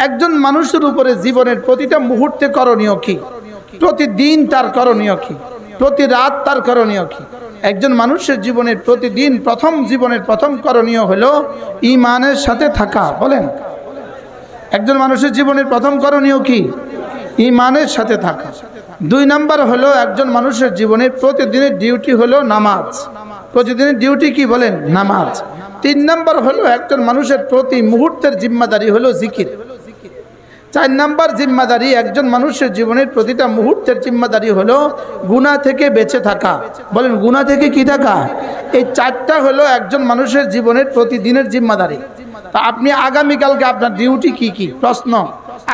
একজন মানুষের উপরে জীবনের প্রতিটা মুহূর্তে করণীয় কি, প্রতিদিন তার করণীয় কি, প্রতি রাত তার করণীয় কি? একজন মানুষের জীবনের প্রতিদিন জীবনের প্রথম করণীয় হলো ঈমানের সাথে থাকা। বলেন, একজন মানুষের জীবনের প্রথম করণীয় কি? ঈমানের সাথে থাকা। 2 নাম্বার হলো একজন মানুষের জীবনের প্রতিদিনের ডিউটি হলো নামাজ। প্রতিদিনের ডিউটি কি বলেন? নামাজ। 3 নাম্বার হলো একজন মানুষের প্রতি মুহূর্তের জিম্মাদারি হলো জিকির। 4 নাম্বার জিম্মাদারি একজন মানুষের জীবনের প্রতিটা মুহূর্তের জিম্মাদারি হলো গুনাহ থেকে বেঁচে থাকা। বলেন, গুনাহ থেকে কি থাকা? এই 4টা হলো একজন মানুষের জীবনের প্রতিদিনের জিম্মাদারি। তা আপনি আগামীকালকে আপনার ডিউটি কি কি? প্রশ্ন,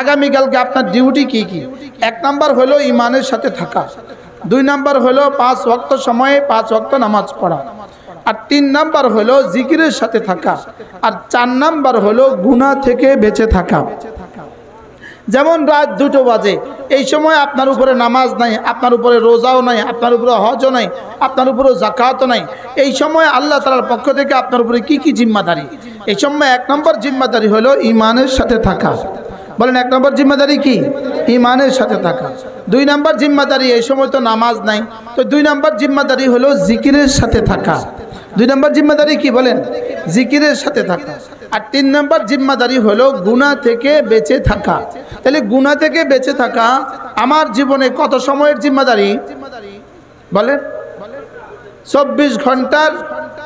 আগামীকালকে আপনার ডিউটি কি কি? 1 নাম্বার হলো ঈমানের সাথে থাকা, 2 নাম্বার হলো 5 ওয়াক্ত সময়ে 5 ওয়াক্ত নামাজ পড়া, আর 3 নাম্বার হলো জিকিরের সাথে থাকা, আর 4 নাম্বার হলো গুনাহ থেকে বেঁচে থাকা। যেমন রাত 2টো বাজে, এই সময় আপনার উপরে নামাজ নাই, আপনার উপরে রোজাও নাই, আপনার উপরে হজও নাই, আপনার উপরে যাকাতও নাই। এই সময় আল্লাহ তাআলার পক্ষ থেকে আপনার উপরে কি কি জিম্মাদারি? এই সময় 1 নম্বর জিম্মাদারি হলো ঈমানের সাথে থাকা। বলেন, 1 নম্বর জিম্মাদারি কি? ঈমানের সাথে থাকা। 2 নম্বর জিম্মাদারি, এই সময় তো নামাজ নাই, তো 2 নম্বর জিম্মাদারি হলো জিকিরের সাথে থাকা। 2 নম্বর জিম্মাদারি কি বলেন? জিকিরের সাথে থাকা। আর 3 নম্বর জিম্মাদারি হলো গুনাহ থেকে বেঁচে থাকা। তাহলে গুনাহ থেকে বেঁচে থাকা আমার জীবনে কত সময়ের জিম্মাদারি? বলেন, 24 ঘন্টার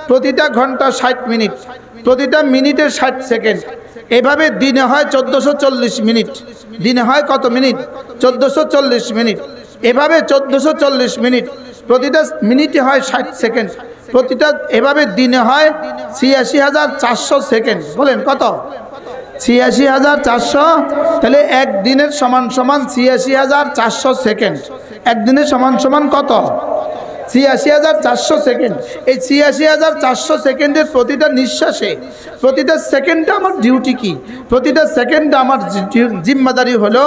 প্রতিটা ঘন্টা 60 মিনিট, প্রতিটা মিনিটে 60 সেকেন্ড। এভাবে দিনে হয় 1440 মিনিট। দিনে হয় কত মিনিট? 1440 মিনিট। এভাবে 1440 মিনিট, প্রতিটা মিনিটে হয় 60 সেকেন্ড, প্রতিটা এভাবে দিনে হয় ৮৬,৪০০ সেকেন্ড। বলেন কত? ৮৬,৪০০। তাহলে একদিনের সমান সমান ৮৬,৪০০ সেকেন্ড। একদিনের সমান সমান কত? ৮৬,৪০০ সেকেন্ড। এই ৮৬,৪০০ সেকেন্ডের প্রতিটা নিঃশ্বাসে, প্রতিটা সেকেন্ডে আমার ডিউটি কি? প্রতিটা সেকেন্ডে আমার জিম্মাদারি হলো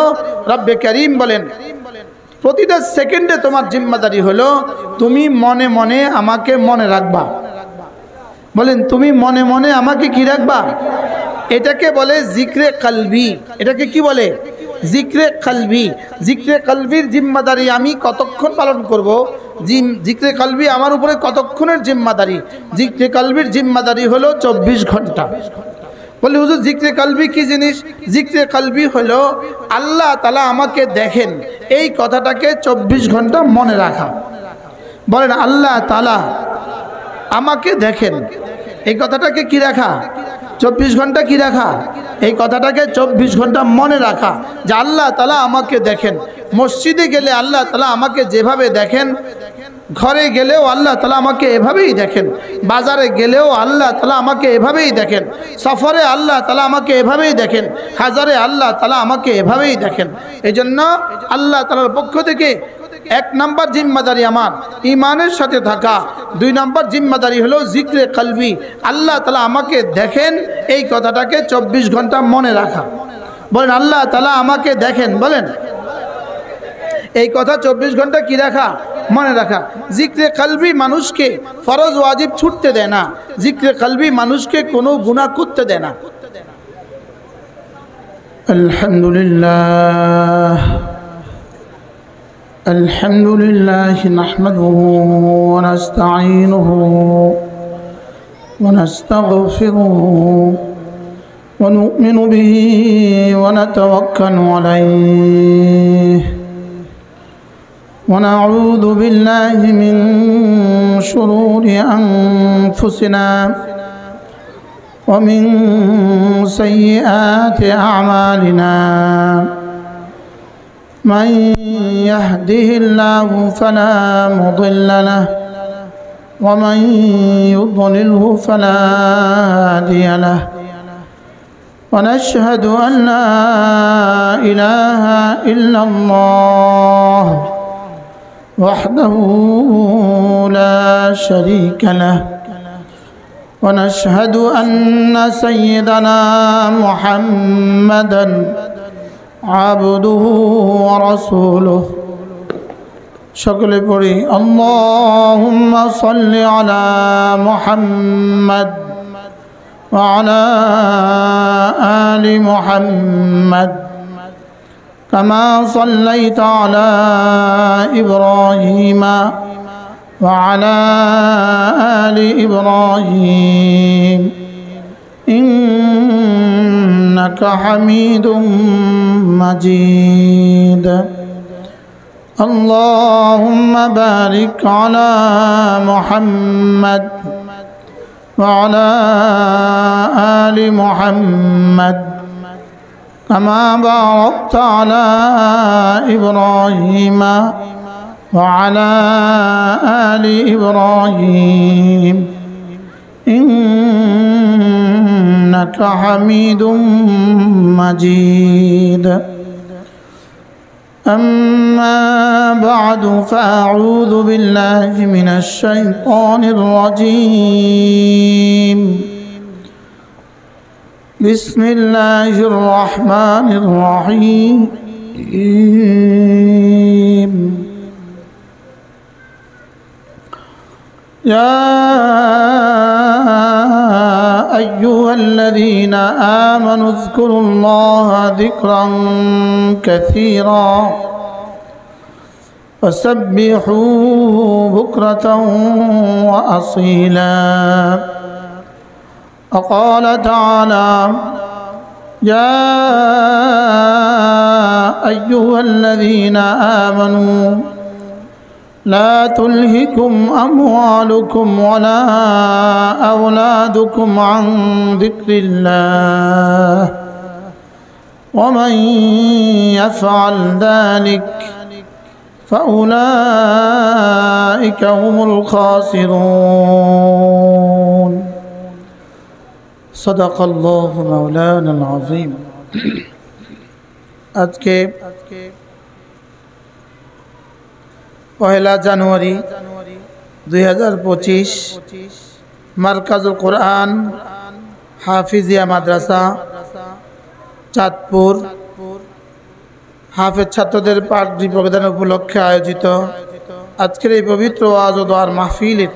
রব্বে কারীম বলেন, প্রতিটা সেকেন্ডে তোমার জিম্মাদারি হলো তুমি মনে মনে আমাকে মনে রাখবা। বলেন, তুমি মনে মনে আমাকে কি রাখবা? এটাকে বলে জিক্রে কলবি। এটাকে কি বলে? জিক্রে কলবি। জিক্রে কলবির জিম্মাদারি আমি কতক্ষণ পালন করব? জিক্রে কলবি আমার উপরে কতক্ষণের জিম্মাদারি? জিক্রে কলবির জিম্মাদারি হলো 24 ঘন্টা। বলে, হুজুর জিক্রে কলবি কি জিনিস? জিক্রে কলবি হলো আল্লাহ তাআলা আমাকে দেখেন, এই কথাটাকে 24 ঘন্টা মনে রাখা। বলেন, আল্লাহ তাআলা আমাকে দেখেন, এই কথাটাকে কি রাখা? 24 ঘন্টা কি রাখা? এই কথাটাকে 24 ঘন্টা মনে রাখা যে আল্লাহ তাআলা আমাকে দেখেন। মসজিদে গেলে আল্লাহ তাআলা আমাকে যেভাবে দেখেন, ঘরে গেলেও আল্লাহ তাআলা আমাকে এভাবেই দেখেন, বাজারে গেলেও আল্লাহ তাআলা আমাকে এভাবেই দেখেন, সফরে আল্লাহ তাআলা আমাকে এভাবেই দেখেন, হাজারে আল্লাহ তাআলা আমাকে এভাবেই দেখেন। এই জন্য আল্লাহ তাআলার পক্ষ থেকে 1 নম্বর জিম্মাদারি আমার ঈমানের সাথে থাকা, 2 নম্বর জিম্মাদারি হলো জিক্রে কলবি, আল্লাহ তাআলা আমাকে দেখেন, এই কথাটাকে 24 ঘন্টা মনে রাখা। বলেন, আল্লাহ তাআলা আমাকে দেখেন। বলেন, এই কথা 24 ঘন্টা কি রাখা? মনে রাখা। জিক্রে কলবি মানুষকে ফরজ ওয়াজিব ছুটতে দেয় না, জিক্রে কলবি মানুষকে কোনো গুনাহ করতে দেয় না। আলহামদুলিল্লাহ, আলহামদুলিল্লাহ নাহমাদুহু ওয়া নাস্তাঈনুহু ওয়া নাস্তাগফিরুহু ওয়া নু'মিনু বিহি ওয়া নাতাওয়াক্কালু আলাইহি ونعوذ بالله من شرور أنفسنا ومن سيئات أعمالنا من يهده الله فلا مضل له ومن يضلله فلا هادي له ونشهد أن لا إله إلا الله وحده لا شريك له ونشهد أن سيدنا محمدا عبده ورسوله সকলে পড়ি اللهم صل على محمد وعلى آل محمد كما صليت على إبراهيم وعلى آل إبراهيم إنك حميد مجيد اللهم بارك على محمد وعلى آل محمد كما باركت على إبراهيم وعلى آل إبراهيم إنك حميد مجيد أما بعد فأعوذ بالله من الشيطان الرجيم بسم الله الرحمن الرحيم يا أيها الذين آمنوا اذكروا الله ذكرا كثيرا وسبحوه بكرة وأصيلا وقال تعالى يا أيها الذين آمنوا لا تلهكم أموالكم ولا أولادكم عن ذكر الله ومن يفعل ذلك فأولئك هم الخاسرون صدق الله مولانا العظيم আজকে পহেলা জানুয়ারি 2025 মারকাজুল কোরআন হাফিজিয়া মাদ্রাসা চাঁদপুর হাফেজ ছাত্রদের পাঠ্য প্রদান উপলক্ষে আয়োজিত আজকের এই পবিত্র ওয়াজ ও দোয়ার মাহফিলের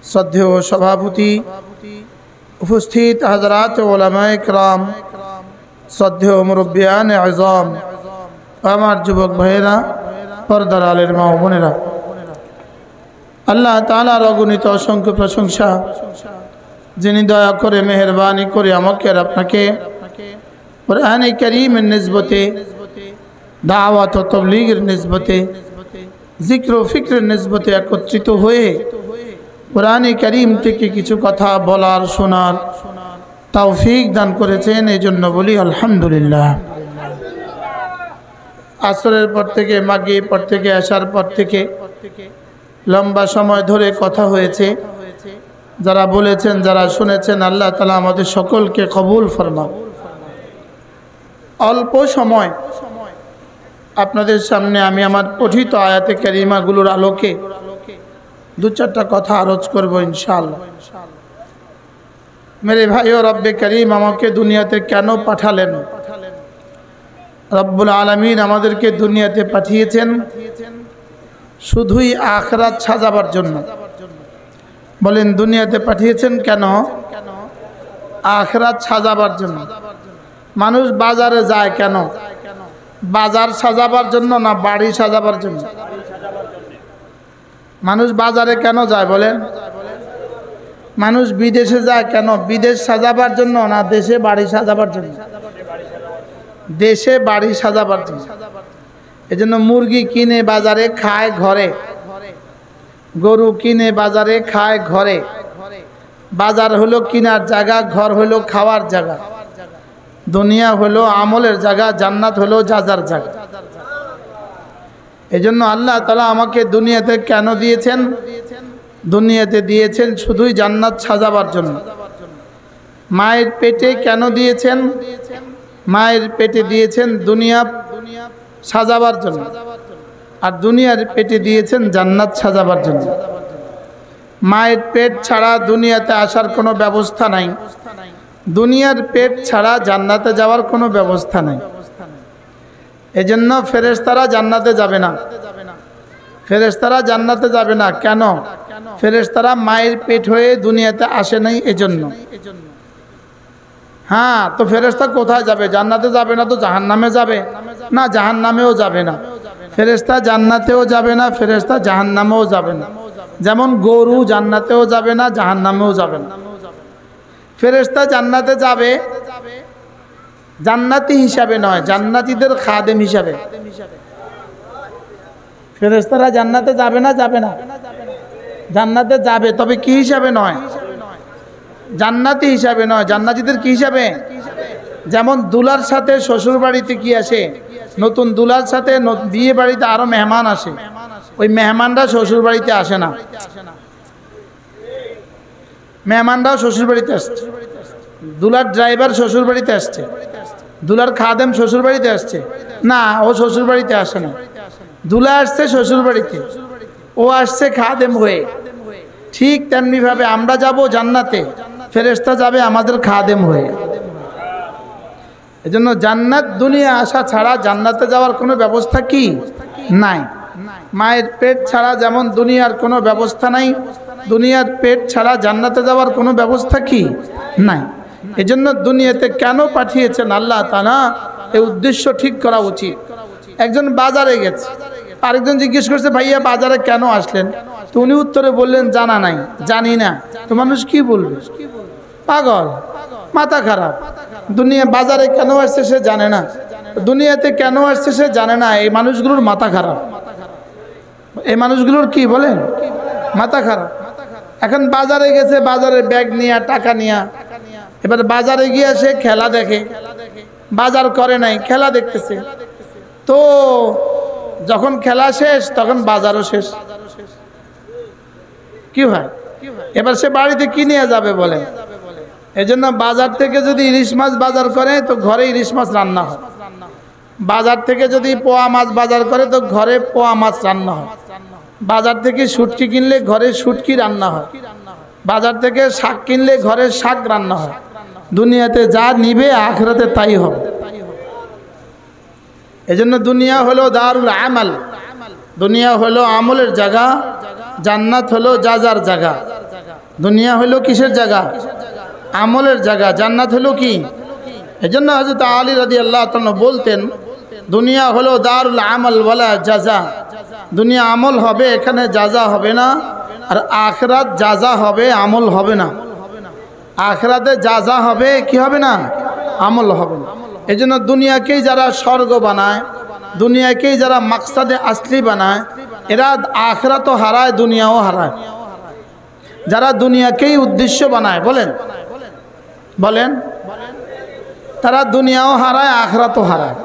শ্রদ্ধেয় সভাপতি উপস্থিত হযরত উলামায়ে কেরাম শ্রদ্ধেয় মুরব্বিয়ান আযম আমার যুবক ভাইয়েরা পর্দার আলের মা ও বোনেরা আল্লাহ তাআলার অগণিত অসংখ্য প্রশংসা যিনি দয়া করে মেহেরবানি করে আমাকে আর আপনাকে কোরআনে কারীমের নিসবতে দাওয়াত ও তাবলীগের নিসবতে জিক্র ও ফিক্রের নিসবতে একত্রিত হয়ে কোরআনে কারীম থেকে কিছু কথা বলার শোনার তৌফিক দান করেছেন এই জন্য বলি আলহামদুলিল্লাহ। আসরের পর থেকে মাগরিবের পর থেকে আসার পর থেকে লম্বা সময় ধরে কথা হয়েছে, যারা বলেছেন যারা শুনেছেন আল্লাহ তাআলা আমাদের সকলকে কবুল ফরমাও। অল্প সময় আপনাদের সামনে আমি আমার পঠিত আয়াতে কারিমাগুলোর আলোকে দু চারটা কথা আরজ করব ইনশাআল্লাহ। মেরে ভাইও রব্বে করিম আমাকে দুনিয়াতে কেন পাঠালেন? রব্বুল আলামিন আমাদেরকে দুনিয়াতে পাঠিয়েছেন শুধুই আখিরাত সাজাবার জন্য। বলেন দুনিয়াতে পাঠিয়েছেন কেন? আখিরাত সাজাবার জন্য। মানুষ বাজারে যায় কেন? বাজার সাজাবার জন্য না বাড়ি সাজাবার জন্য? মানুষ বাজারে কেন যায় বলেন? মানুষ বিদেশে যায় কেন? বিদেশ সাজাবার জন্য না দেশে বাড়ি সাজাবার জন্য? দেশে বাড়ি সাজাবার জন্য। এজন্য মুরগি কিনে বাজারে খায় ঘরে, গরু কিনে বাজারে খায় ঘরে। বাজার হলো কিনার জায়গা, ঘর হলো খাওয়ার জায়গা। দুনিয়া হলো আমলের জায়গা, জান্নাত হলো যাজার জায়গা। এজন্য আল্লাহ তাআলা আমাকে দুনিয়াতে কেন দিয়েছেন? দুনিয়াতে দিয়েছেন শুধুই জান্নাত সাজাবার জন্য। মায়ের পেটে কেন দিয়েছেন? মায়ের পেটে দিয়েছেন দুনিয়া সাজাবার জন্য, আর দুনিয়ার পেটে দিয়েছেন জান্নাত সাজাবার জন্য। মায়ের পেট ছাড়া দুনিয়াতে আসার কোনো ব্যবস্থা নাই, দুনিয়ার পেট ছাড়া জান্নাতে যাওয়ার কোনো ব্যবস্থা নাই। এজন্য ফেরেশতারা জান্নাতে যাবে না, ফেরেশতারা জান্নাতে যাবে না। কেন? ফেরেশতারা মায়ের পেট হয়ে দুনিয়াতে আসে নাই এজন্য। হ্যাঁ, তো ফেরেশতা কোথায় যাবে? জান্নাতে যাবে না তো জাহান্নামে যাবে? না, জাহান্নামেও যাবে না। ফেরেশতা জান্নাতেও যাবে না, ফেরেশতা জাহান্নামেও যাবে না। যেমন গরু জান্নাতেও যাবে না, জাহান্নামেও যাবে না। ফেরেশতা জান্নাতে যাবে জান্নাতি হিসাবে নয়, জান্নাতীদের খাদেম হিসাবে। ফেরেশতারা জান্নাতে যাবে না, যাবে না, জান্নাতে যাবে, তবে কি হিসাবে নয়? জান্নাতি হিসাবে নয়, জান্নাতীদের কি হিসাবে? যেমন দুলার সাথে শ্বশুর বাড়িতে কি আসে, নতুন দুলার সাথে বিয়ে বাড়িতে আরো মেহমান আসে, ওই মেহমানরা শ্বশুর বাড়িতে আসে না। মেহমানরাও শ্বশুর বাড়িতে আসছে, দুলার ড্রাইভার শ্বশুর বাড়িতে আসছে, দুলার খাদেম শ্বশুর বাড়িতে আসছে না, ও শ্বশুর বাড়িতে আসে না। দুলা আসছে শ্বশুর বাড়িতে, ও আসছে খাদেম হয়ে। ঠিক তেমনি ভাবে আমরা যাব জান্নাতে, ফেরেশতা যাবে আমাদের খাদেম হয়ে। এজন্য জান্নাত দুনিয়া আসা ছাড়া জান্নাতে যাওয়ার কোনো ব্যবস্থা কি নাই। মায়ের পেট ছাড়া যেমন দুনিয়ার কোনো ব্যবস্থা নাই, দুনিয়ার পেট ছাড়া জান্নাতে যাওয়ার কোনো ব্যবস্থা কি নাই। এজন্য দুনিয়াতে কেন পাঠিয়েছেন আল্লাহ তাআলা, এই উদ্দেশ্য ঠিক করা উচিত। একজন বাজারে গেছে, আরেকজন জিজ্ঞেস করছে ভাইয়া বাজারে কেন আসলেন? তো উনি উত্তরে বললেন জানা নাই, জানি না। তো মানুষ কি বলবে? পাগল, মাথা খারাপ। দুনিয়া বাজারে কেন আসছে সে জানে না, দুনিয়াতে কেন আসছে সে জানে না। এই মানুষগুলোর মাথা খারাপ, এই মানুষগুলোর কি বলেন মাথা খারাপ। এখন বাজারে গেছে, বাজারে ব্যাগ নিয়ে টাকা নিয়ে, এবার বাজারে গিয়ে সে খেলা দেখে, বাজার করে নাই, খেলা দেখতেছে। তো যখন খেলা শেষ তখন বাজারও শেষ। কি হয়? এবার সে বাড়িতে কি নিয়ে যাবে বলেন? এজন্য বাজার থেকে যদি ইলিশ মাছ বাজার করে তো ঘরে ইলিশ মাছ রান্না হয়, বাজার থেকে যদি পোয়া মাছ বাজার করে তো ঘরে পোয়া মাছ রান্না হয়, বাজার থেকে শুটকি কিনলে ঘরে শুটকি রান্না হয়, বাজার থেকে শাক কিনলে ঘরে শাক রান্না হয়। দুনিয়াতে যা নিবে আখিরাতে তাই হবে। এজন্য দুনিয়া হলো দারুল আমাল, দুনিয়া হলো আমলের জায়গা, জান্নাত হলো যাজার জায়গা। দুনিয়া হলো কিসের জায়গা? আমলের জায়গা। জান্নাত হলো কি? এজন্য হযরত আলী রাদিয়াল্লাহু তাআলা বলতেন দুনিয়া হলো দারুল আমাল ওয়ালা জাযা। দুনিয়া আমল হবে, এখানে যাজা হবে না। আর আখিরাত যাজা হবে, আমল হবে না। আখিরাতে যাজা হবে, কি হবে না? আমল হবে না। এজন্য দুনিয়াকেই যারা স্বর্গ বানায়, দুনিয়াকেই যারা মাকসাদে আসলি বানায়, এরা আখিরাতও হারায়, দুনিয়াও হারায়। যারা দুনিয়াকেই উদ্দেশ্য বানায়, বলেন বলেন, তারা দুনিয়াও হারায়, আখিরাতও হারায়।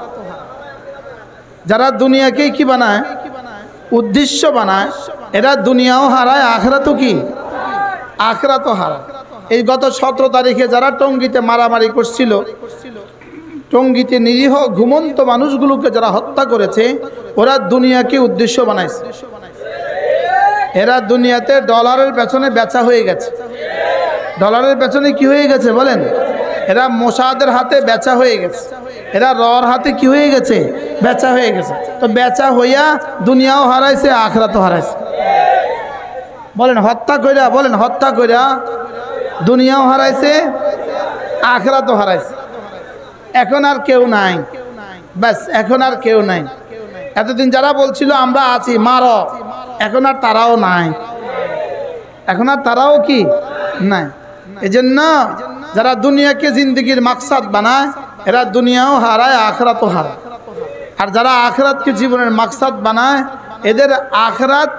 যারা দুনিয়াকেই কি বানায়, উদ্দেশ্য বানায়, এরা দুনিয়াও হারায়, আখিরাতও কি? আখিরাতও হারায়। এই গত 17 তারিখে যারা টঙ্গীতে মারামারি করছিল, টঙ্গীতে নিরীহ ঘুমন্ত মানুষগুলোকে যারা হত্যা করেছে, ওরা দুনিয়াকে উদ্দেশ্য বানাইছে। এরা দুনিয়াতে ডলারের পেছনে বেচা হয়ে গেছে। ডলারের পেছনে কি হয়ে গেছে বলেন? এরা মোসাদের হাতে বেচা হয়ে গেছে, এরা রর হাতে কি হয়ে গেছে? বেচা হয়ে গেছে। তো বেচা হইয়া দুনিয়াও হারাইছে, আখিরাতও হারাইছে। বলেন হত্যা কইরা, বলেন হত্যা কইরা দুনিয়াও হারাইছে, আখিরাতও হারাইছে। এখন আর কেউ নাই, ব্যাস এখন আর কেউ নাই। এতদিন যারা বলছিল আমরা আছি মারো, এখন আর তারাও নাই, এখন আর তারাও কি নাই। এজন্য যারা দুনিয়াকে জিন্দগির মাকসাদ বানায়, এরা দুনিয়াও হারায়, আখিরাতও হারায়। আর যারা আখিরাতকে জীবনের মাকসাদ বানায়, এদের আখিরাত,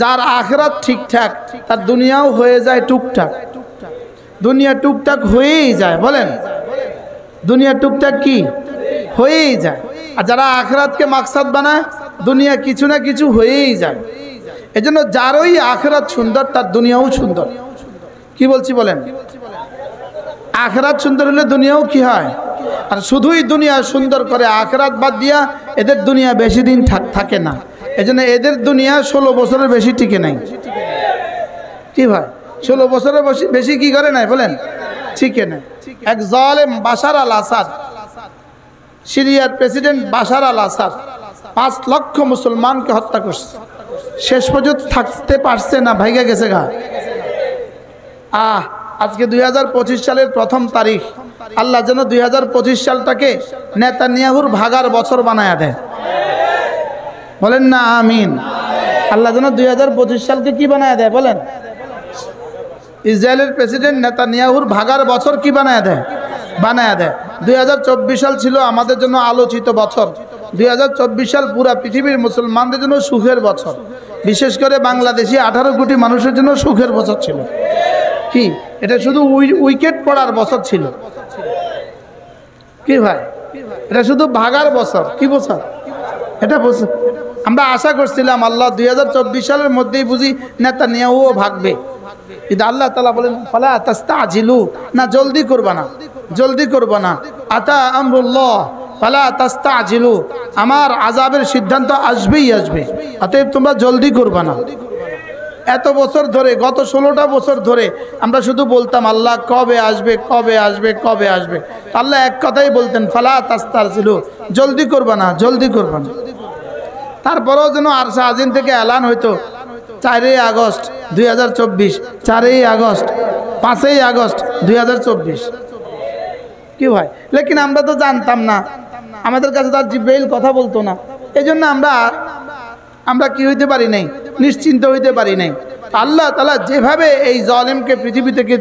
যার আখিরাত ঠিকঠাক তার দুনিয়াও হয়ে যায় টুকটাক। দুনিয়া টুকটাক হয়েই যায়, বলেন দুনিয়া টুকটাক কি হয়েই যায়। আর যারা আখিরাতকে মাকসাদ বানায়, দুনিয়া কিছু না কিছু হয়েই যায়। এজন্য যারই আখিরাত সুন্দর তার দুনিয়াও সুন্দর। কি বলছি বলেন? আখিরাত সুন্দর হলে দুনিয়াও কি হয়? আর শুধুই দুনিয়া সুন্দর করে, আখিরাত বাদ দিয়া এদের দুনিয়া বেশি দিন থাকে না। এজন্য এদের দুনিয়া 16 বছরের বেশি টিকে নাই। কি ভাই? 16 বছরের বেশি কি করে নাই বলেন? টিকে নাই। এক জালেম বাশার আল আসাদ, সিরিয়ার প্রেসিডেন্ট বাশার আল আসাদ 5 লক্ষ মুসলমানকে হত্যা করছে। শেষ পর্যন্ত থাকতে পারছে না, ভাইগা গেছে গা। আজকে 2025 সালের 1ম তারিখ, আল্লাহ যেন 2025 সালটাকে নেতানিয়াহুর ভাগার বছর বানায়া দেয়। বলেন না আমিন। আল্লাহ যেন 2025 সালকে কি বানায়া দেয় বলেন? ইসরায়েলের প্রেসিডেন্ট নেতানিয়াহুর ভাগার বছর কি বানায়া দেয়? বানায়া দেয়। 2024 সাল ছিল আমাদের জন্য আলোচিত বছর। 2024 সাল পুরা পৃথিবীর মুসলমানদের জন্য সুখের বছর, বিশেষ করে বাংলাদেশি 18 কোটি মানুষের জন্য সুখের বছর ছিল। কি এটা শুধু উইকেট পড়ার বছর ছিল কি ভাই? এটা শুধু ভাগার বছর। কি বছর এটা? বছর আমরা আশা করছিলাম আল্লাহ 2024 সালের মধ্যেই বুঝি নেতানিয়াহুও ভাগবে, কিন্তু আল্লাহ তাআলা বলেন ফালা তাস্তাজিলু, না জলদি করবা না, জলদি করবা না। আতা আমরুল্লাহ ফালা তাস্তাজিলু, আমার আযাবের সিদ্ধান্ত আসবেই আসবে, অতএব তোমরা জলদি করবা না। এত বছর ধরে, গত 16টা বছর ধরে আমরা শুধু বলতাম আল্লাহ কবে আসবে, কবে আসবে, কবে আসবে। আল্লাহ এক কথাই বলতেন ফালা তাস্তাজিলু, জলদি করবা না, জলদি করবা না। তারপরেও যেন আরশে আজিম থেকে এলান হইতো 4ই আগস্ট 2024, 4ই আগস্ট, 5ই আগস্ট 2024। কি ভাই? লেকিন আমরা তো জানতাম না, আমাদের কাছে তার জিব্রাইল কথা বলতো না, এই জন্য আমরা কি হইতে পারি নাই, নিশ্চিন্ত হইতে পারি নাই। আল্লাহ তাআলা যেভাবে এই জালেমকে পৃথিবী থেকে,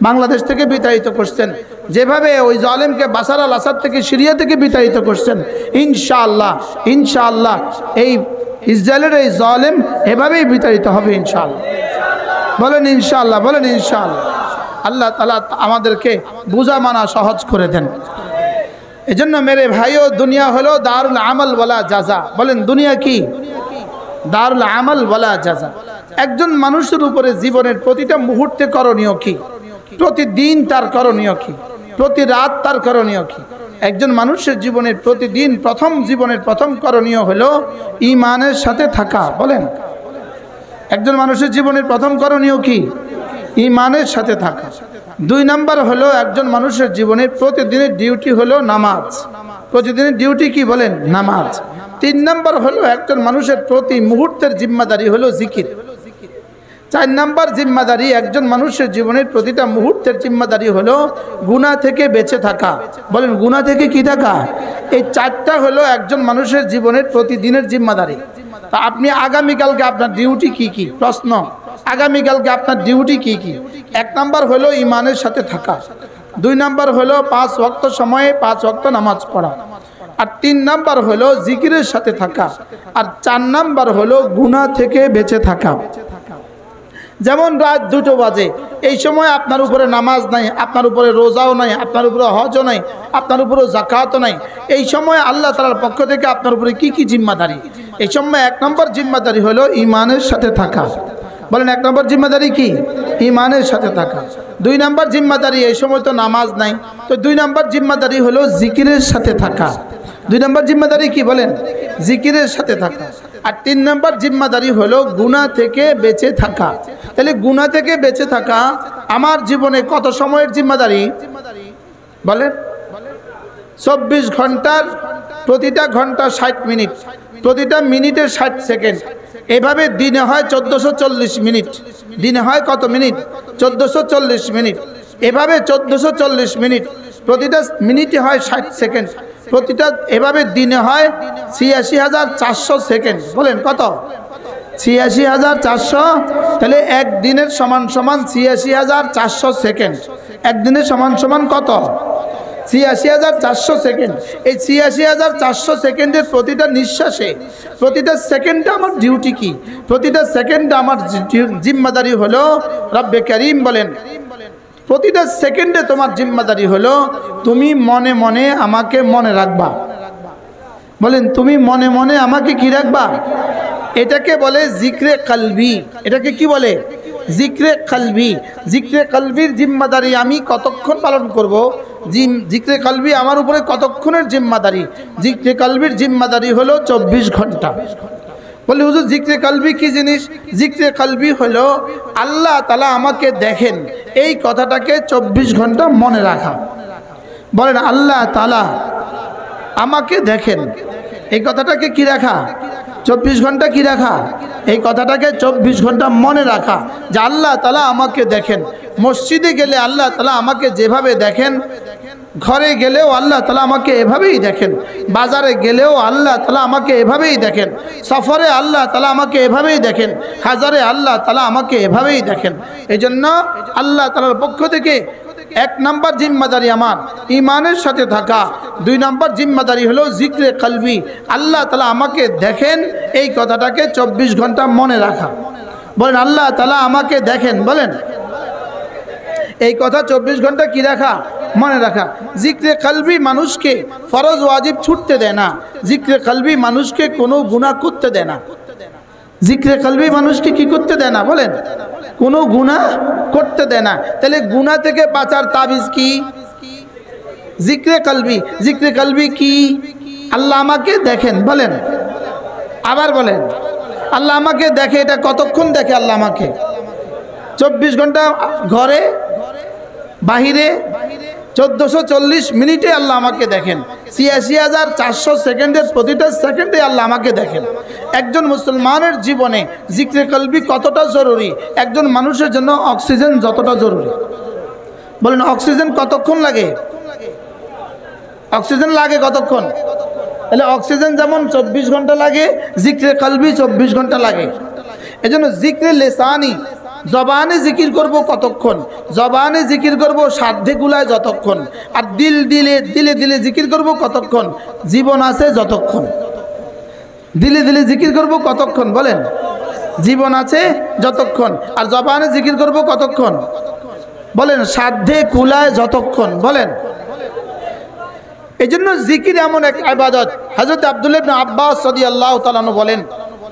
বাংলাদেশ থেকে বিতাড়িত করছেন, যেভাবে ওই জালেমকে বাশার আল আসাদ থেকে, সিরিয়া থেকে বিতাড়িত করছেন, ইনশাআল্লাহ ইনশাআল্লাহ এই ইসরায়েলের এই জালেম এভাবেই বিতাড়িত হবে ইনশাআল্লাহ। বলেন ইনশাআল্লাহ, বলেন ইনশাআল্লাহ। আল্লাহ তাআলা আমাদেরকে বুঝা মানা সহজ করে দেন। এজন্য মেরে ভাইও, দুনিয়া হলো দারুল আমাল ওয়ালা জাযা। বলেন দুনিয়া কি? দারুল আমাল ওয়ালা জাযা। একজন মানুষের উপরে জীবনের প্রতিটা মুহূর্তে করণীয় কি, প্রতিদিন তার করণীয় কি, প্রতি রাত তার করণীয় কি? একজন মানুষের জীবনের প্রতিদিন জীবনের প্রথম করণীয় হলো ঈমানের সাথে থাকা। বলেন একজন মানুষের জীবনের প্রথম করণীয় কি? ঈমানের সাথে থাকা। 2 নাম্বার হলো একজন মানুষের জীবনের প্রতিদিনের ডিউটি হলো নামাজ। প্রতিদিনের ডিউটি কি বলেন? নামাজ। 3 নাম্বার হলো একজন মানুষের প্রতি মুহূর্তের জিম্মাদারি হলো জিকির। 4 নাম্বার জিম্মাদারি একজন মানুষের জীবনের প্রতিটা মুহূর্তের জিম্মাদারি হলো গুনাহ থেকে বেঁচে থাকা। বলেন গুনাহ থেকে কি থাকা? এই 4টা হলো একজন মানুষের জীবনের প্রতিদিনের জিম্মাদারি। তা আপনি আগামীকালকে আপনার ডিউটি কি কি? প্রশ্ন, আগামীকালকে আপনার ডিউটি কি কি? 1 নাম্বার হলো ঈমানের সাথে থাকা, 2 নাম্বার হলো 5 ওয়াক্ত সময়ে 5 ওয়াক্ত নামাজ পড়া, আর 3 নাম্বার হলো জিকিরের সাথে থাকা, আর 4 নাম্বার হলো গুনাহ থেকে বেঁচে থাকা। যেমন রাত 2টো বাজে, এই সময় আপনার উপরে নামাজ নাই, আপনার উপরে রোজাও নাই, আপনার উপরে হজও নাই, আপনার উপরে যাকাতও নাই। এই সময় আল্লাহ তাআলার পক্ষ থেকে আপনার উপরে কি কি জিম্মাদারি? এই সময় 1 নম্বর জিম্মাদারি হলো ঈমানের সাথে থাকা। বলেন 1 নম্বর জিম্মাদারি কি? ঈমানের সাথে থাকা। 2 নম্বর জিম্মাদারি, এই সময় তো নামাজ নাই, তো 2 নম্বর জিম্মাদারি হলো জিকিরের সাথে থাকা। 2 নম্বর জিম্মাদারি কি বলেন? জিকিরের সাথে থাকা। আর 3 নম্বর জিম্মাদারি হলো গুনাহ থেকে বেঁচে থাকা। তাহলে গুনাহ থেকে বেঁচে থাকা আমার জীবনে কত সময়ের জিম্মাদারি? বলেন 24 ঘন্টার, প্রতিটা ঘন্টা 60 মিনিট, প্রতিটা মিনিটে 60 সেকেন্ড। এভাবে দিনে হয় 1440 মিনিট। দিনে হয় কত মিনিট? 1440 মিনিট। এভাবে 1440 মিনিট, প্রতিটা মিনিটে হয় 60 সেকেন্ড, প্রতিটা এভাবে দিনে হয় ৮৬,৪০০ সেকেন্ড। বলেন কত? ৮৬,৪০০। তাহলে একদিনের সমান সমান ৮৬,৪০০ সেকেন্ড। একদিনের সমান সমান কত? ৮৬,৪০০ সেকেন্ড। এই ৮৬,৪০০ সেকেন্ডের প্রতিটা নিঃশ্বাসে, প্রতিটা সেকেন্ডে আমার ডিউটি কি? প্রতিটা সেকেন্ডে আমার জিম্মাদারি হলো, রব্বে কারীম বলেন প্রতিটা সেকেন্ডে তোমার জিম্মাদারি হলো তুমি মনে মনে আমাকে মনে রাখবা। বলেন তুমি মনে মনে আমাকে কি রাখবা? এটাকে বলে জিক্রে কলবি। এটাকে কি বলে? জিক্রে কলবি। জিক্রে কলবির জিম্মাদারি আমি কতক্ষণ পালন করব? জিক্রে কলবি আমার উপরে কতক্ষণের জিম্মাদারি? জিক্রে কলবির জিম্মাদারি হলো 24 ঘন্টা। বলে হুজুর জিক্রে কলবি কি জিনিস? জিক্রে কলবি হলো আল্লাহ তাআলা আমাকে দেখেন, এই কথাটাকে 24 ঘন্টা মনে রাখা। বলেন আল্লাহ তাআলা আমাকে দেখেন, এই কথাটাকে কি রাখা? 24 ঘন্টা কি রাখা? এই কথাটাকে 24 ঘন্টা মনে রাখা যে আল্লাহ তাআলা আমাকে দেখেন। মসজিদে গেলে আল্লাহ তাআলা আমাকে যেভাবে দেখেন, ঘরে গেলেও আল্লাহ তাআলা আমাকে এভাবেই দেখেন, বাজারে গেলেও আল্লাহ তাআলা আমাকে এভাবেই দেখেন, সফরে আল্লাহ তাআলা আমাকে এভাবেই দেখেন, হাজারে আল্লাহ তাআলা আমাকে এভাবেই দেখেন। এজন্য আল্লাহ তাআলার পক্ষ থেকে 1 নম্বর জিম্মাদারি আমার ঈমানের সাথে থাকা, 2 নম্বর জিম্মাদারি হলো জিক্রে কলবি, আল্লাহ তাআলা আমাকে দেখেন এই কথাটাকে 24 ঘন্টা মনে রাখা। বলেন আল্লাহ তাআলা আমাকে দেখেন, বলেন এই কথা 24 ঘন্টা কি রাখা? মনে রাখা। জিক্রে কলবি মানুষকে ফরজ ওয়াজিব ছুটতে দেয় না, জিক্রে কলবি মানুষকে কোনো গুনাহ করতে দেয় না। জিক্রে কলবি মানুষকে কি করতে দেয় না? বলেন কোনো গুনাহ করতে দেয় না। তাহলে গুনাহ থেকে বাঁচার তাবিজ কি? জিক্রে কলবি। জিক্রে কলবি কি? আল্লাহ আমাকে দেখেন, বলেন আবার বলেন আল্লাহ আমাকে দেখে। এটা কতক্ষণ দেখে আল্লাহ আমাকে? 24 ঘন্টা ঘরে বাহিরে 1440 মিনিটে আল্লাহ আমাকে দেখেন। ৮৬,৪০০ সেকেন্ডের প্রতিটা সেকেন্ডে আল্লাহ আমাকে দেখেন। একজন মুসলমানের জীবনে জিক্রে কলবি কতটা জরুরি, একজন মানুষের জন্য অক্সিজেন যতটা জরুরি। বলেন অক্সিজেন কতক্ষণ লাগে? অক্সিজেন লাগে কতক্ষণ? তাহলে অক্সিজেন যেমন 24 ঘন্টা লাগে, জিক্রে কলবি 24 ঘন্টা লাগে। এজন্য জিক্রে লিসানি, জবানে জিকির করব কতক্ষণ? জবানে জিকির করব সাধ্যে কুলায় যতক্ষণ। আর দিলে দিলে জিকির করব কতক্ষণ? জীবন আছে যতক্ষণ। দিলে দিলে জিকির করব কতক্ষণ? বলেন জীবন আছে যতক্ষণ। আর জবানে জিকির করব কতক্ষণ? বলেন সাধ্যে কুলায় যতক্ষণ। বলেন এজন্য জিকির এমন এক ইবাদত। হযরত আব্দুল্লাহ ইবনে আব্বাস রাদিয়াল্লাহু তাআলা আনহু বলেন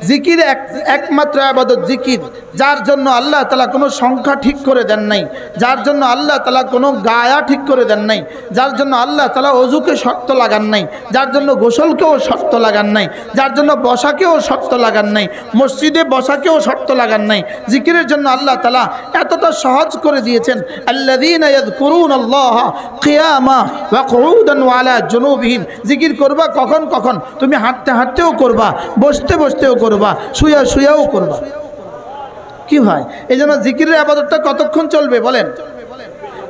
জিকির একমাত্র ইবাদত জিকির যার জন্য আল্লাহ তাআলা কোনো সংখ্যা ঠিক করে দেন নাই, যার জন্য আল্লাহ তাআলা কোনো গায়া ঠিক করে দেন নাই, যার জন্য আল্লাহ তাআলা ওযুকে শর্ত লাগান নাই, যার জন্য গোসলকেও শর্ত লাগান নাই, যার জন্য বসাকেও শর্ত লাগান নাই, মসজিদে বসাকেও শর্ত লাগান নাই। জিকিরের জন্য আল্লাহ তাআলা এতটা সহজ করে দিয়েছেন। আল্লাযীনা ইয়াযকুরুনাল্লাহা কিয়ামা ওয়া কুউদান ওয়া আলা জুনুবিহিম। জিকির করবা কখন কখন? তুমি হাঁটতে হাঁটতেও করবা, বসতে বসতেও করবা, শুয়া শুয়াও করবা। কি হয়? এই জন্য জিকিরের ইবাদতটা কতক্ষণ চলবে? বলেন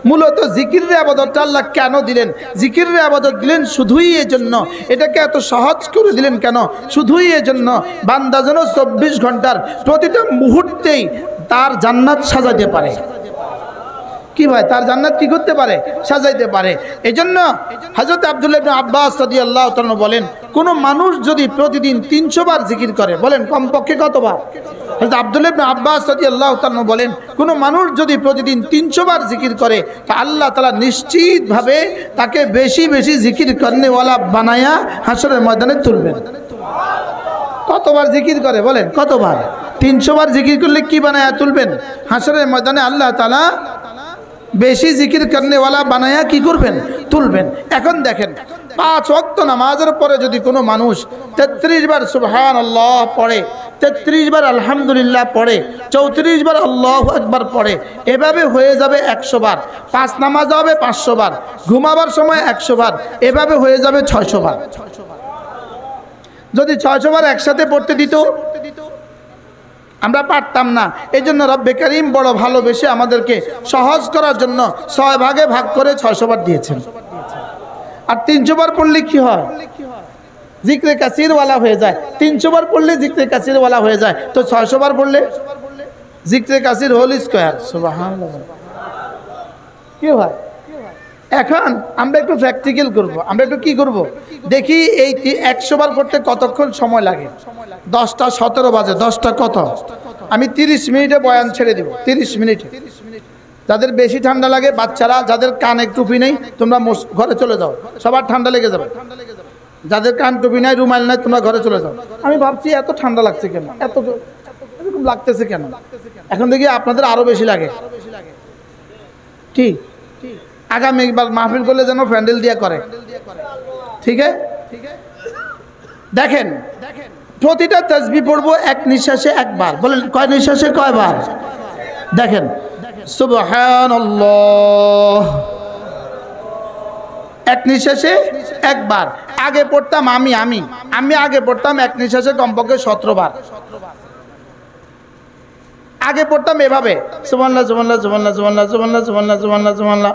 মূলত জিকিরের ইবাদতটা আল্লাহ কেন দিলেন? জিকিরের ইবাদত দিলেন শুধুই এই জন্য, এটাকে এত সহজ করে দিলেন কেন? শুধুই এই জন্য বান্দা যেন 24 ঘন্টার প্রতিটা মুহূর্তেই তার জান্নাত সাজাতে পারে। কি ভাই? তার জান্নাত কি করতে পারে? সাজাইতে পারে। এজন্য হযরত আব্দুল্লাহ ইবনে আব্বাস রাদিয়াল্লাহু তাআলা বলেন কোন মানুষ যদি প্রতিদিন 300 বার জিকির করে, বলেন কমপক্ষে কতবার? হযরত আব্দুল্লাহ ইবনে আব্বাস রাদিয়াল্লাহু তাআলা বলেন কোন মানুষ যদি প্রতিদিন 300 বার জিকির করে তা আল্লাহ তাআলা নিশ্চিতভাবে তাকে বেশি বেশি জিকির করনেওয়ালা বানায়া হাশরের ময়দানে তুলবেন। কতবার জিকির করে? বলেন কতবার? 300 বার জিকির করলে কি বানায়া তুলবেন? হাশরের ময়দানে আল্লাহ তাআলা বেশি জিকির করনেওয়ালা বানায়া কি করবেন? তুলবেন। এখন দেখেন 5 ওয়াক্ত নামাজের পরে যদি কোনো মানুষ 33 বার সুবহানাল্লাহ পড়ে, 33 বার আলহামদুলিল্লাহ পড়ে, 34 বার আল্লাহু আকবার পড়ে, এভাবে হয়ে যাবে 100 বার। 5 নামাজ হবে 500 বার, ঘুমাবার সময় 100 বার, এভাবে হয়ে যাবে 600 বার। যদি 600 বার একসাথে পড়তে দিত আমরা পারতাম না। এই জন্য রব্বে কারীম বড় ভালোবেসে আমাদেরকে সহজ করার জন্য 6 ভাগে ভাগ করে 600 বার দিয়েছেন। আর 300 বার পড়লে কি হয়? জিক্রে কাসিরওয়ালা হয়ে যায়। 300 বার পড়লে জিক্রে কাসিরওয়ালা হয়ে যায়, তো 600 বার পড়লে জিক্রে কাসির হোল স্কয়ার। সুবহানাল্লাহ। কি হয়? এখন আমরা একটু প্র্যাকটিক্যাল করব। আমরা একটু কি করব? দেখি এই 100 বার করতে কতক্ষণ সময় লাগে। 10টা 17 বাজে। 10টা কত? আমি 30 মিনিটে বয়ান ছেড়ে দেব। 30 মিনিটে। যাদের বেশি ঠান্ডা লাগে, বাচ্চারা যাদের কানে টুপি নেই তোমরা ঘরে চলে যাও, সবার ঠান্ডা লেগে যাবে। যাদের কান টুপি নাই, রুমাল নাই, তোমরা ঘরে চলে যাও। আমি ভাবছি এত ঠান্ডা লাগছে কেন, এত এরকম লাগতেছে কেন? এখন দেখি আপনাদের আরো বেশি লাগে। ঠিক আগামী একবার মাহফিল করলে যেন প্যান্ডেল দিয়ে করে। ঠিক আছে? দেখেন প্রতিটা তাসবিহ পড়বো এক নিঃশ্বাসে একবার। বলেন কয় নিঃশ্বাসে কয়বার? দেখেন সুবহানাল্লাহ এক নিঃশ্বাসে একবার। আগে পড়তাম আমি আগে পড়তাম এক নিঃশ্বাসে কমপক্ষে 17 বার। আগে পড়তাম এভাবে সুবহানাল্লাহ সুবহানাল্লাহ সুবহানাল্লাহ সুবহানাল্লাহ সুবহানাল্লাহ সুবহানাল্লাহ সুবহানাল্লাহ সুবহানাল্লাহ।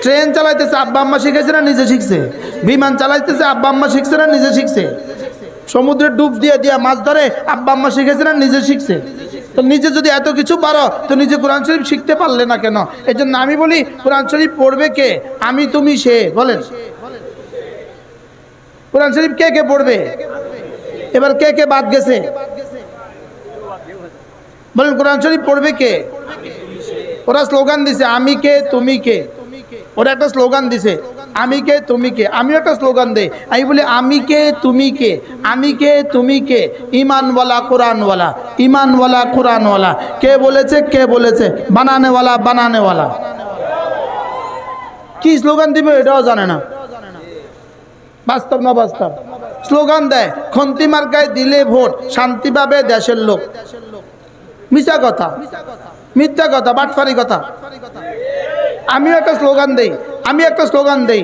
ট্রেন চালাইতেছে আব্বা আম্মা শিখেছে না নিজে শিখছে? বিমান চালাইতেছে আব্বা আম্মা শিখছে না নিজে শিখছে? সমুদ্রে ডুব দিয়ে দিয়া মাছ ধরে আব্বা আম্মা শিখেছে না নিজে শিখছে? তো নিজে যদি এত কিছু পারো তো নিজে কোরআন শরীফ শিখতে পারলে না কেন? এই জন্য আমি বলি কোরআন শরীফ পড়বে কে? আমি, তুমি, সে। বলেন কোরআন শরীফ কে কে পড়বে? এবার কে কে বাদ গেছে? বলেন কোরআন শরীফ পড়বে কে? ওরা স্লোগান দিছে আমি কে তুমি কে। ওরা একটা স্লোগান দিছে আমি কে তুমি কে। আমিও একটা স্লোগান দেই, আমি বলি আমি কে তুমি কে, আমি কে তুমি কে, ইমানওয়ালা কোরআনওয়ালা, ইমানওয়ালা কোরআনওয়ালা। কে বলেছে? কে বলেছে? বানানেওয়ালা, বানানেওয়ালা। কি স্লোগান দিবে এটাও জানে না। বাস্তব না বাস্তব? স্লোগান দেয় খন্তি মার্কায় দিলে ভোট, শান্তি পাবে দেশের লোক। মিথ্যা কথা, মিথ্যা কথা, বাটফারি কথা। আমিও একটা স্লোগান দেই, আমি একটা স্লোগান দেই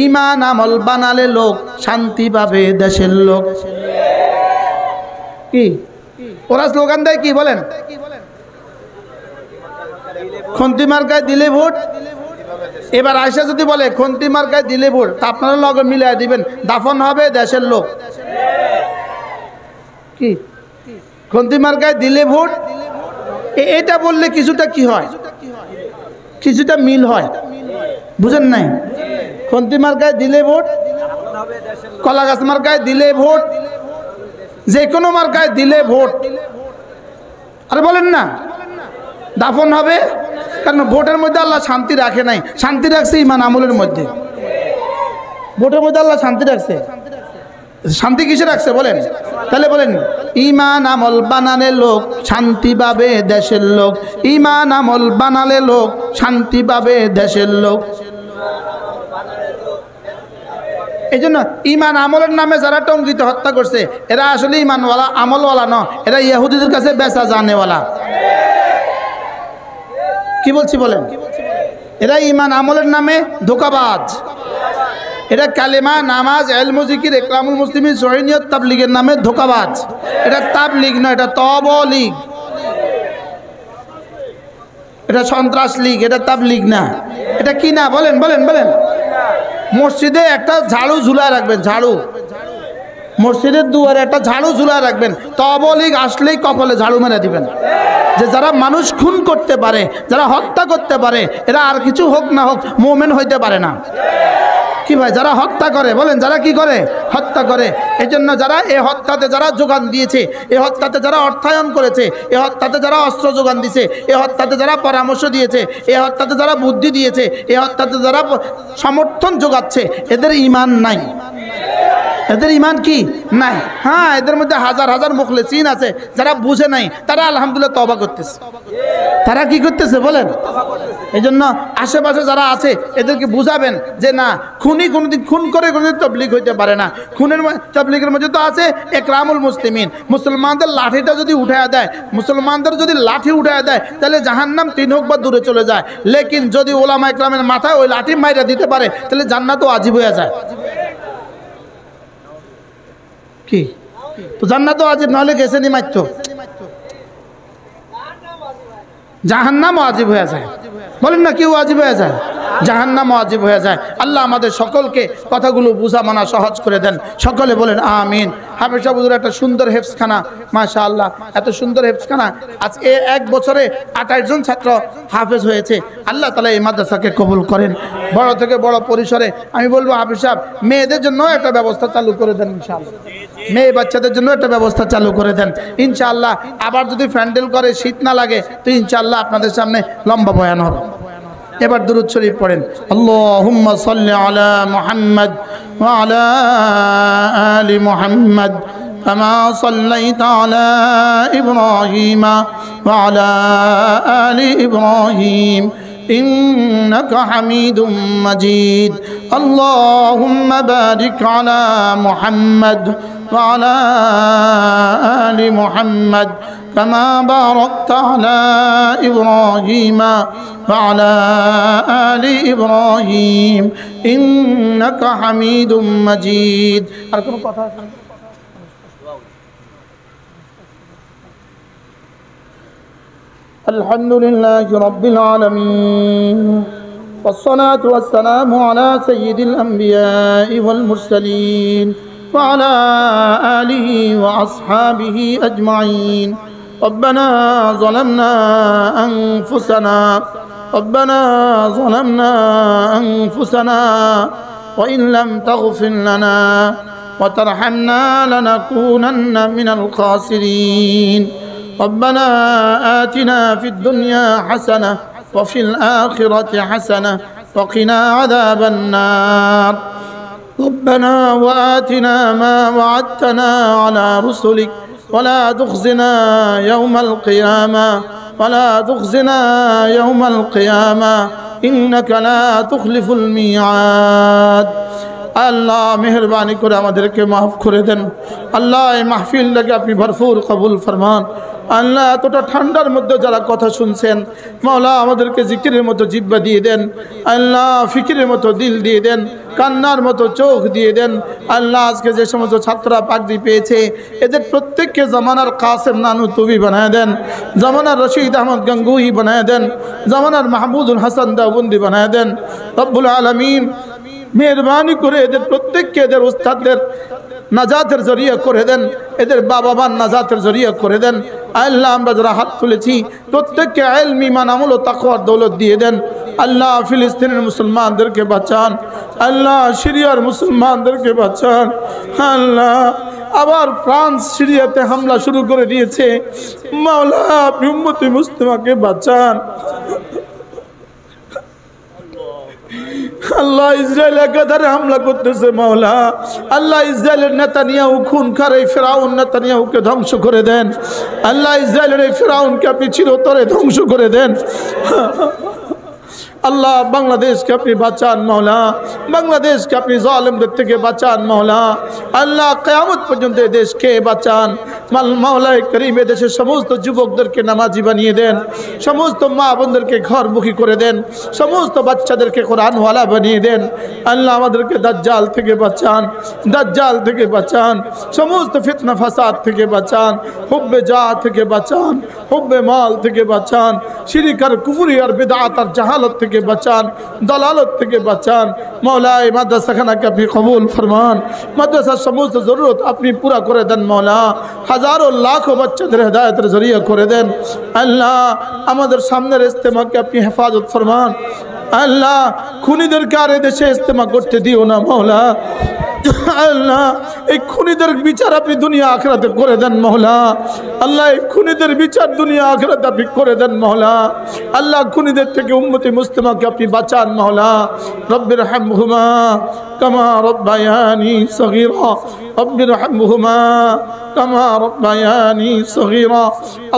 ইমান আমল বানালে লোক, শান্তি পাবে দেশের লোক। কি ওরা স্লোগান দেয় কি বলেন? খন্তি মার্কায় দিলে ভোট। এবার আয়সা যদি বলে খন্তি মার্কায় দিলে ভোট, তা আপনারা লগে মিলিয়ে দিবেন দাফন হবে দেশের লোক। কি খন্তি মার্কায় দিলে ভোট, এটা বললে কিছুটা কি হয়, কিছুটা মিল হয়। বুঝেন নাই? খন্তি মার্কায় দিলে ভোট, কলা গাছ মার্কায় দিলে ভোট, যে কোনো মার্কায় দিলে ভোট। আরে বলেন না দাফন হবে, কারণ ভোটের মধ্যে আল্লাহ শান্তি রাখে নাই, শান্তি রাখছে ইমান আমলের মধ্যে। ভোটের মধ্যে আল্লাহ শান্তি রাখছে, শান্তি কিসে রাখছে বলেন? তাহলে বলেন ইমান আমল বানালে লোক, শান্তি পাবে দেশের লোক। ইমান আমল বানালে লোক, শান্তি পাবে দেশের লোক। এই জন্য ইমান আমলের নামে যারা টঙ্গিতে হত্যা করছে এরা আসলে ইমানওয়ালা আমলওয়ালা ন, এরা ইহুদিদের কাছে বেচা জানেওয়ালা। কি বলছি বলেন? এরা ইমান আমলের নামে ধোঁকাবাজ। এটা কালেমা, নামাজ, ইলম, জিকির, ইকরামুল মুসলিমিন, সহিনিয়ত, তাবলীগের নামে ধোঁকাবাজ। এটা তাবলীগ নয়, এটা তবলীগ। এটা সন্ত্রাস লীগ, এটা তাবলীগ না। এটা কি না বলেন? বলেন বলেন। মসজিদে একটা ঝাড়ু ঝুলায় রাখবেন, ঝাড়ু। মসজিদের দুয়ারে একটা ঝাড়ু ঝুলায় রাখবেন, তবলীগ আসলেই কপালে ঝাড়ু মেরে দিবেন। যে যারা মানুষ খুন করতে পারে, যারা হত্যা করতে পারে, এরা আর কিছু হোক না হোক মুমিন হইতে পারে না। কি ভাই? যারা হত্যা করে, বলেন যারা কি করে? হত্যা করে। এই জন্য যারা এই হত্যাতে যারা যোগান দিয়েছে, এই হত্যাতে যারা অর্থায়ন করেছে, এই হত্যাতে যারা অস্ত্র যোগান দিয়েছে, এই হত্যাতে যারা পরামর্শ দিয়েছে, এই হত্যাতে যারা বুদ্ধি দিয়েছে, এই হত্যাতে যারা সমর্থন যোগাচ্ছে, এদের ঈমান নাই। এদের ঈমান কি নাই? হ্যাঁ, এদের মধ্যে হাজার হাজার মুখলিসিন আছে যারা বুঝে নাই, তারা আলহামদুলিল্লাহ তওবা করতেছে। তারা কি করতেছে বলেন? এই জন্য আশেপাশে যারা আছে এদেরকে বুঝাবেন যে না, খুনি কোনোদিন খুন করে কোনোদিন তবলিগ হইতে পারে না। খুনের তবলিগের মধ্যে তো আছে ইকরামুল মুসলিমিন। মুসলমানদের লাঠিটা যদি উঠায় দেয়, মুসলমানদের যদি লাঠি উঠায় দেয়, তাহলে জাহান্নাম 3 হোক বা দূরে চলে যায়। লেকিন যদি ওলামা ইকরামের মাথায় ওই লাঠি মাইরা দিতে পারে, তাহলে জান্নাতও ওয়াজিব হয়ে যায়। কি তো জান্নাতও ওয়াজিব, নাহলে গেছে নি মারতো, জাহান্নাম ওয়াজিব হয়ে যায়। বলেন না কি ওয়াজিব হয়ে যায়? জাহান্নাম ওয়াজিব হয়ে যায়। আল্লাহ আমাদের সকলকে কথাগুলো বুঝা মানা সহজ করে দেন। সকলে বলেন আমিন। হাফেজ সাহেব হুজুর একটা সুন্দর হেফজখানা, মাশাআল্লাহ, এত সুন্দর হেফজখানা। আজ এক বছরে 28 জন ছাত্র হাফেজ হয়েছে। আল্লাহ তাআলা এই মাদ্রাসাকে কবুল করেন বড় থেকে বড় পরিসরে। আমি বলবো হাফেজ সাহেব মেয়েদের জন্য একটা ব্যবস্থা চালু করে দেন ইনশাআল্লাহ। মেয়ে বাচ্চাদের জন্য একটা ব্যবস্থা চালু করে দেন ইনশাআল্লাহ। আবার যদি প্যান্ডেল করে শীত না লাগে তো ইনশাআল্লাহ আপনাদের সামনে লম্বা বয়ান হবে। এবার দুরূদ শরীফ পড়েন। আল্লাহুম্মা সাল্লি আলা মুহাম্মদ ওয়া আলা আলি মুহাম্মদ কামা সাল্লাইতা আলা ইব্রাহিম ওয়া আলা আলি ইব্রাহিম ইন্নাকা হামিদুম মাজিদ। আল্লাহুম্মা বারিক আলা মুহাম্মদ ওয়া আলা আলি মুহাম্মদ كما باركت على إبراهيم وعلى آل إبراهيم إنك حميد مجيد. الحمد لله رب العالمين والصلاة والسلام على سيد الأنبياء والمرسلين وعلى آله وأصحابه أجمعين. ربنا ظلمنا أنفسنا وإن لم تغفر لنا وترحمنا لنكونن من الخاسرين. ربنا آتنا في الدنيا حسنة وفي الآخرة حسنة وقنا عذاب النار. ربنا وآتنا ما وعدتنا على رسلك ولا تخزنا يوم القيامة إنك لا تخلف الميعاد. আল্লাহ মেহেরবানি করে আমাদেরকে মাফ করে দেন। আল্লাহ এই মাহফিলটাকে আপনি ভরপুর কবুল ফরমান। আল্লাহ এতটা ঠান্ডার মধ্যে যারা কথা শুনছেন মাওলা আমাদেরকে জিকিরের মতো জিহ্বা দিয়ে দেন। আল্লাহ ফিকিরের মতো দিল দিয়ে দেন, কান্নার মতো চোখ দিয়ে দেন। আল্লাহ আজকে যে সমস্ত ছাত্ররা পাগড়ি পেয়েছে এদের প্রত্যেককে জামানার কাসেম নানুতুবি বানায় দেন, জামানার রশিদ আহমদ গঙ্গুই বানায় দেন, জামানার মাহমুদুল হাসান দেওবন্দি বানায় দেন। রব্বুল আলামিন মেহরবানি করে এদের প্রত্যেককে এদের উস্তাদদের নাজাতের জরিয়া করে দেন, এদের বাবা মার নাজাতের জরিয়া করে দেন। আল্লাহ আমরা যারা হাত তুলেছি প্রত্যেককে ইলম, ঈমান, আমল ও তাকওয়ার দৌলত দিয়ে দেন। আল্লাহ ফিলিস্তিনের মুসলমানদেরকে বাঁচান, আল্লাহ সিরিয়ার মুসলমানদেরকে বাঁচান। আল্লাহ আবার ফ্রান্স সিরিয়াতে হামলা শুরু করে দিয়েছে, মাওলা আপনি উম্মতে মুসলিমাকে বাঁচান। আল্লাহ ইসরায়েল একাধারে হামলা করতেছে মাওলা। আল্লাহ ইসরায়েলের নেতানিয়াহু খুনখার এই ফিরাউন নেতানিয়াহুকে ধ্বংস করে দেন। আল্লাহ ইসরায়েলের এই ফিরাউনকে আপনি চিরতরে ধ্বংস করে দেন। আল্লাহ বাংলাদেশকে আপনি বাঁচান মাওলা, বাংলাদেশকে আপনি জালেমদের থেকে বাঁচান মাওলা। আল্লাহ কিয়ামত পর্যন্ত এই দেশকে বাঁচান মাওলায়ে করিম। দেশের সমস্ত যুবকদেরকে নামাজি বানিয়ে দেন, সমস্ত মা বোনদেরকে ঘরমুখী করে দেন, সমস্ত বাচ্চাদেরকে কোরআনওয়ালা বানিয়ে দেন। আল্লাহ আমাদেরকে দাজ্জাল থেকে বাঁচান, দাজ্জাল থেকে বাঁচান, সমস্ত ফিতনা ফাসাদ থেকে বাঁচান, হুব্বে জাহ থেকে বাঁচান, হুব্বে মাল থেকে বাঁচান, শিরক আর কুফরি আর বিদআত আর জাহালত থেকে বাঁচান, দলালত থেকে বাঁচান। মৌলা এই মাদ্রাসাখানাকে আপনি কবুল ফরমান, মাদ্রাসার সমস্ত জরুরত আপনি পুরা করে দেন মৌলা। হাজারো লাখো বাচ্চাদের হেদায়েতের জরিয়া করে দেন। আল্লাহ আমাদের সামনের ইজতেমাকে আপনি হেফাজত ফরমান। আল্লাহ খুনিদেরকে আর দেশে ইজতেমা করতে দিও না মৌলা। আল্লাহ এই খুনিদের বিচার আপনি দুনিয়া আখিরাতে করে দেন মৌলা। আল্লাহ এই খুনিদের বিচার দুনিয়া আখিরাতে আপনি করে দেন মৌলা। আল্লাহ খুনিদের থেকে উম্মতি মুসলিমাকে আপনি বাঁচান মৌলা। রব্বির হামহুমা কামা রব্বায়ানি সগীরা, রব্বির হামহুমা কামা রব্বায়ানি সগীরা।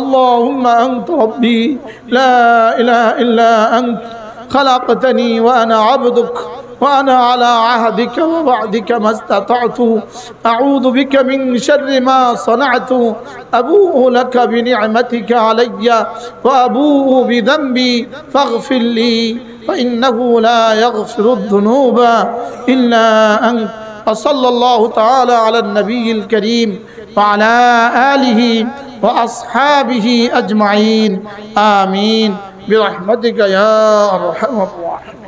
আল্লাহুম্মা আনতা রব্বি লা ইলাহা ইল্লা আনতা خلقتني وأنا عبدك وأنا على عهدك ووعدك ما استطعت أعوذ بك من شر ما صنعت أبوء لك بنعمتك علي وأبوء بذنبي فاغفر لي فإنه لا يغفر الذنوب إلا أنت. وصلى الله تعالى على النبي الكريم وعلى آله وأصحابه أجمعين آمين برحمتك يا أرحم الراحمين.